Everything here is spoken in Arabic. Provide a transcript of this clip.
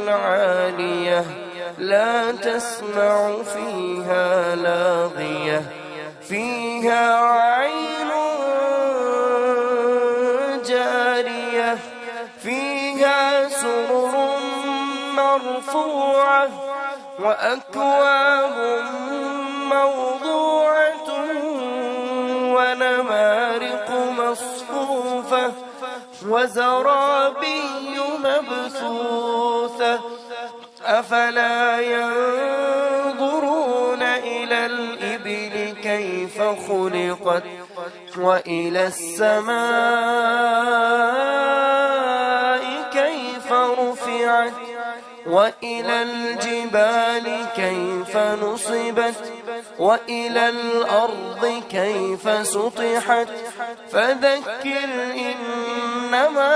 عالية لا تسمع فيها لاغية فيها عين جارية فيها سرر مرفوعة وأكواب موضوعة ونمارق مصفوفة وزرابي مبثوثة أفلا ينظرون إلى الإبل كيف خلقت وإلى السماء كيف رفعت وإلى الجبال كيف نصبت وإلى الأرض كيف سطحت فذكر إنما